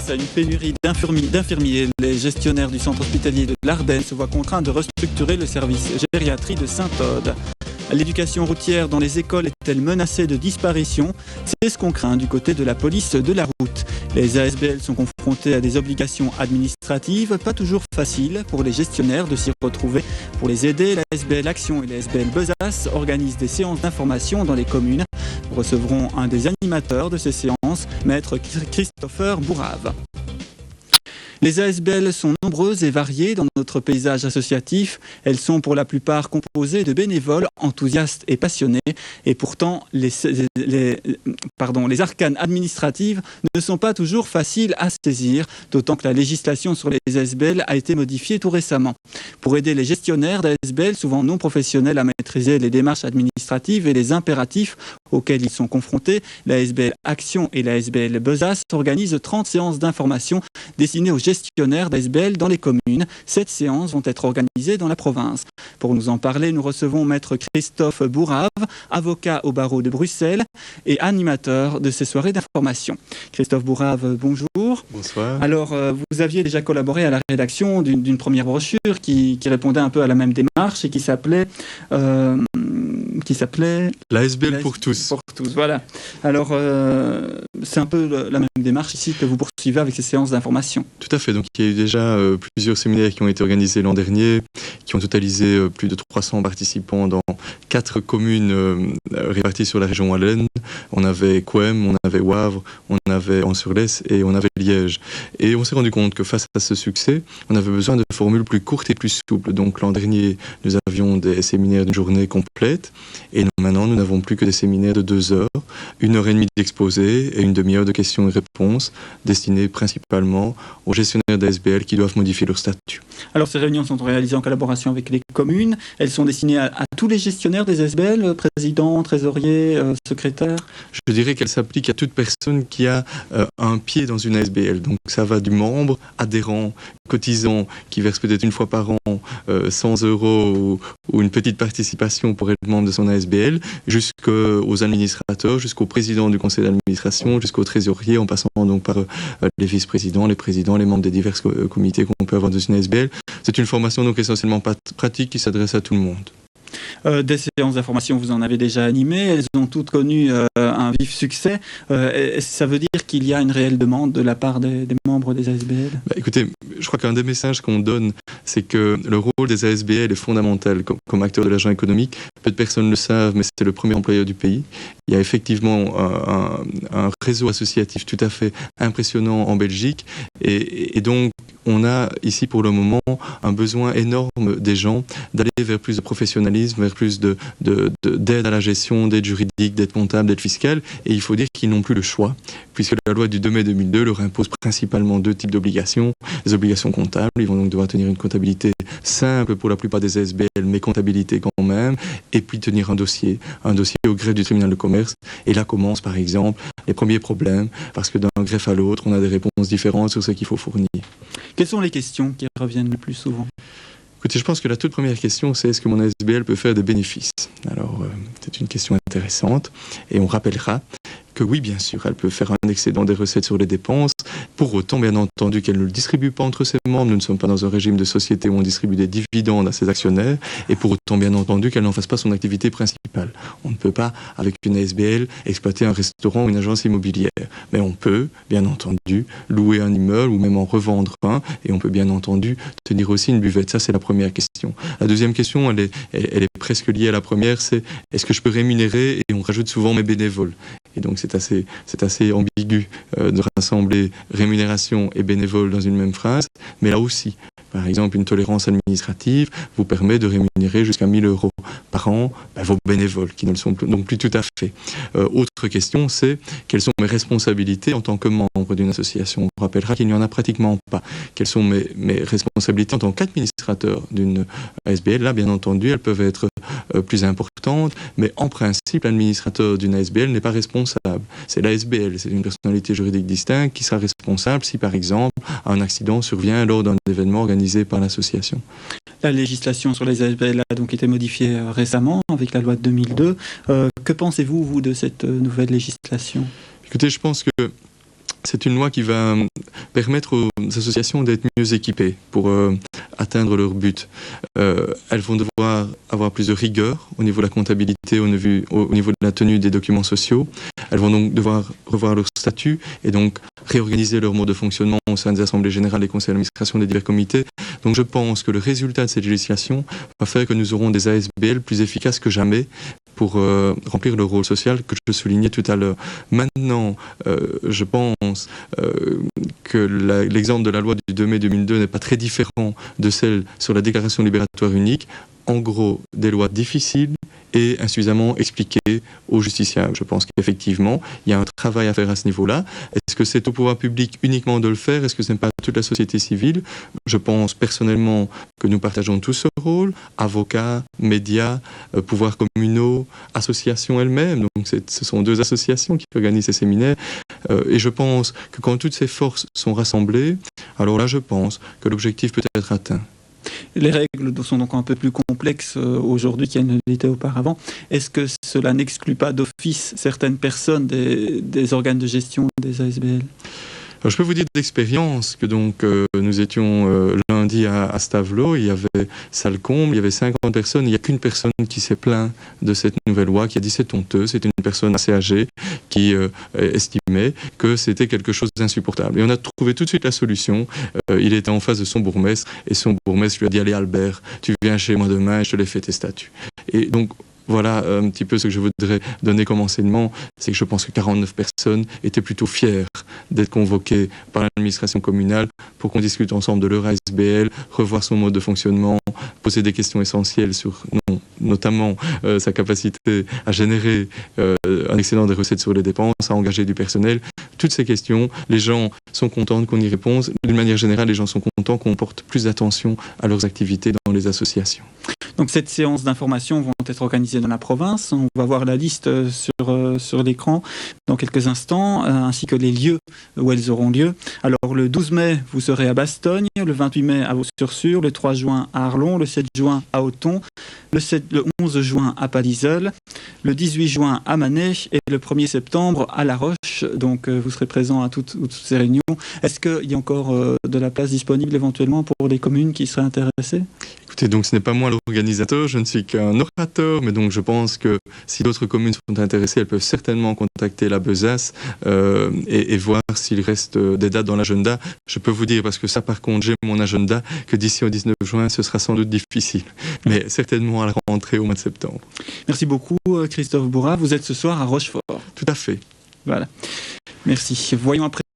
Face à une pénurie d'infirmiers, les gestionnaires du centre hospitalier de l'Ardenne se voient contraints de restructurer le service gériatrie de Saint-Aude. L'éducation routière dans les écoles est-elle menacée de disparition ? C'est ce qu'on craint du côté de la police de la route. Les ASBL sont confrontés à des obligations administratives, pas toujours faciles pour les gestionnaires de s'y retrouver. Pour les aider, la ASBL Action et la ASBL Besace organisent des séances d'information dans les communes. Nous recevrons un des animateurs de ces séances, maître Christopher Bourrave. Les ASBL sont nombreuses et variées dans notre paysage associatif. Elles sont pour la plupart composées de bénévoles enthousiastes et passionnés. Et pourtant, les arcanes administratives ne sont pas toujours faciles à saisir, d'autant que la législation sur les ASBL a été modifiée tout récemment. Pour aider les gestionnaires d'ASBL, souvent non professionnels, à maîtriser les démarches administratives et les impératifs auxquels ils sont confrontés, la ASBL Action et la ASBL Besace organisent 30 séances d'information destinées aux gestionnaires d'ASBL dans les communes. 7 séances vont être organisées dans la province. Pour nous en parler, nous recevons maître Christophe Bourrave, avocat au barreau de Bruxelles et animateur de ces soirées d'information. Christophe Bourrave, bonjour. Bonsoir. Alors, vous aviez déjà collaboré à la rédaction d'une première brochure qui répondait un peu à la même démarche et qui s'appelait l'ASBL pour tous. Pour tous, voilà. Alors, c'est un peu la même démarche ici que vous poursuivez avec ces séances d'information. Tout à fait. Donc, il y a eu déjà plusieurs séminaires qui ont été organisés l'an dernier, qui ont totalisé plus de 300 participants dans 4 communes réparties sur la région wallonne. On avait Couëme, on avait Wavre, on avait Ans-sur-Lesse et on avait Liège. Et on s'est rendu compte que face à ce succès, on avait besoin de formules plus courtes et plus souples. Donc, l'an dernier, nous avions des séminaires d'une journée complète. Et maintenant, nous n'avons plus que des séminaires de 2 heures, 1h30 d'exposé et une demi-heure de questions et réponses, destinées principalement aux gestionnaires d'ASBL qui doivent modifier leur statut. Alors, ces réunions sont réalisées en collaboration avec les communes. Elles sont destinées à tous les gestionnaires des ASBL, président, trésorier, secrétaire. Je dirais qu'elles s'appliquent à toute personne qui a un pied dans une ASBL. Donc, ça va du membre, adhérent, cotisant, qui verse peut-être une fois par an 100 € ou une petite participation pour être membre de son ASBL, jusqu'aux administrateurs, jusqu'au président du conseil d'administration, jusqu'au trésorier, en passant donc par les vice-présidents, les présidents, les membres des divers comités qu'on peut avoir dans une ASBL. C'est une formation donc essentiellement pratique qui s'adresse à tout le monde. Des séances d'information, vous en avez déjà animé, elles ont toutes connu un vif succès. Ça veut dire qu'il y a une réelle demande de la part des membres des ASBL ? Écoutez, je crois qu'un des messages qu'on donne, c'est que le rôle des ASBL est fondamental comme acteur de l'argent économique. Peu de personnes le savent, mais c'est le premier employeur du pays. Il y a effectivement un réseau associatif tout à fait impressionnant en Belgique. Et donc, on a ici pour le moment un besoin énorme des gens d'aller vers plus de professionnalisme, vers plus d'aide à la gestion, d'aide juridique, d'aide comptable, d'aide fiscale. Et il faut dire qu'ils n'ont plus le choix, puisque la loi du 2 mai 2002 leur impose principalement 2 types d'obligations. Les obligations comptables, ils vont donc devoir tenir une comptabilité simple pour la plupart des ASBL, mais comptabilité quand même, et puis tenir un dossier au greffe du tribunal de commerce. Et là commencent par exemple les premiers problèmes, parce que d'un greffe à l'autre, on a des réponses différentes sur ce qu'il faut fournir. Quelles sont les questions qui reviennent le plus souvent ? Écoutez, je pense que la toute première question, c'est est-ce que mon ASBL peut faire des bénéfices ? Alors, c'est une question intéressante, et on rappellera que oui, bien sûr, elle peut faire un excédent des recettes sur les dépenses. Pour autant, bien entendu, qu'elle ne le distribue pas entre ses membres. Nous ne sommes pas dans un régime de société où on distribue des dividendes à ses actionnaires. Et pour autant, bien entendu, qu'elle n'en fasse pas son activité principale. On ne peut pas, avec une ASBL, exploiter un restaurant ou une agence immobilière. Mais on peut, bien entendu, louer un immeuble ou même en revendre un. Et on peut, bien entendu, tenir aussi une buvette. Ça, c'est la première question. La deuxième question, elle est presque liée à la première, c'est est-ce que je peux rémunérer ? Et on rajoute souvent mes bénévoles. Et donc, c'est assez ambigu de rassembler rémunération et bénévole dans une même phrase. Mais là aussi, par exemple, une tolérance administrative vous permet de rémunérer jusqu'à 1 000 € par an vos bénévoles, qui ne le sont donc plus tout à fait. Autre question, c'est quelles sont mes responsabilités en tant que membre d'une association ? On rappellera qu'il n'y en a pratiquement pas. Quelles sont mes responsabilités en tant qu'administrateur d'une ASBL ? Là, bien entendu, elles peuvent être plus importantes, mais en principe, l'administrateur d'une ASBL n'est pas responsable. C'est l'ASBL, c'est une personnalité juridique distincte qui sera responsable si, par exemple, un accident survient lors d'un événement organisé par l'association. La législation sur les ASBL a donc été modifiée récemment avec la loi de 2002. Que pensez-vous, vous, de cette nouvelle législation ? Écoutez, je pense que c'est une loi qui va permettre aux associations d'être mieux équipées pour atteindre leur but. Elles vont devoir avoir plus de rigueur au niveau de la comptabilité, au niveau de la tenue des documents sociaux. Elles vont donc devoir revoir leur statut et donc réorganiser leur mode de fonctionnement au sein des assemblées générales et conseils d'administration des divers comités. Donc je pense que le résultat de cette législation va faire que nous aurons des ASBL plus efficaces que jamais pour remplir le rôle social que je soulignais tout à l'heure. Maintenant, je pense que l'exemple de la loi du 2 mai 2002 n'est pas très différent de celle sur la déclaration libératoire unique. En gros, des lois difficiles et insuffisamment expliquées aux justiciables. Je pense qu'effectivement, il y a un travail à faire à ce niveau-là. Est-ce que c'est au pouvoir public uniquement de le faire? Est-ce que ce n'est pas toute la société civile? Je pense personnellement que nous partageons tous ce rôle, avocats, médias, pouvoirs communaux, associations elles-mêmes. Donc ce sont 2 associations qui organisent ces séminaires. Et je pense que quand toutes ces forces sont rassemblées, alors là je pense que l'objectif peut être atteint. Les règles sont donc un peu plus complexes aujourd'hui qu'elles ne l'étaient auparavant. Est-ce que cela n'exclut pas d'office certaines personnes des organes de gestion des ASBL? Alors, je peux vous dire d'expérience que donc nous étions lundi à Stavelot, il y avait salle comble, il y avait 50 personnes, il n'y a qu'une personne qui s'est plaint de cette nouvelle loi, qui a dit c'est honteux, c'était une personne assez âgée qui estimait que c'était quelque chose d'insupportable. Et on a trouvé tout de suite la solution, il était en face de son bourgmestre et son bourgmestre lui a dit allez Albert, tu viens chez moi demain et je te les fais tes statuts. Et donc voilà un petit peu ce que je voudrais donner comme enseignement, c'est que je pense que 49 personnes étaient plutôt fières d'être convoquées par l'administration communale pour qu'on discute ensemble de leur ASBL, revoir son mode de fonctionnement, poser des questions essentielles sur notamment sa capacité à générer un excédent des recettes sur les dépenses, à engager du personnel. Toutes ces questions, les gens sont contents qu'on y réponde. D'une manière générale, les gens sont contents qu'on porte plus d'attention à leurs activités dans les associations. Donc cette séance d'information vont être organisées dans la province. On va voir la liste sur l'écran dans quelques instants, ainsi que les lieux où elles auront lieu. Alors le 12 mai, vous serez à Bastogne, le 28 mai à Vaux-sur-Sûre, le 3 juin à Arlon, le 7 juin à Othon, le 11 juin à Palliseul, le 18 juin à Manet et le 1er septembre à La Roche. Donc vous serez présents à toutes ces réunions. Est-ce qu'il y a encore de la place disponible éventuellement pour les communes qui seraient intéressées? Écoutez, donc ce n'est pas moi l'organisateur, je ne suis qu'un orateur, mais donc je pense que si d'autres communes sont intéressées, elles peuvent certainement contacter la Besace et voir s'il reste des dates dans l'agenda. Je peux vous dire, parce que ça par contre j'ai mon agenda, que d'ici au 19 juin ce sera sans doute difficile, mais certainement à la rentrée au mois de septembre. Merci beaucoup Christophe Bourrat, vous êtes ce soir à Rochefort. Tout à fait. Voilà, merci. Voyons après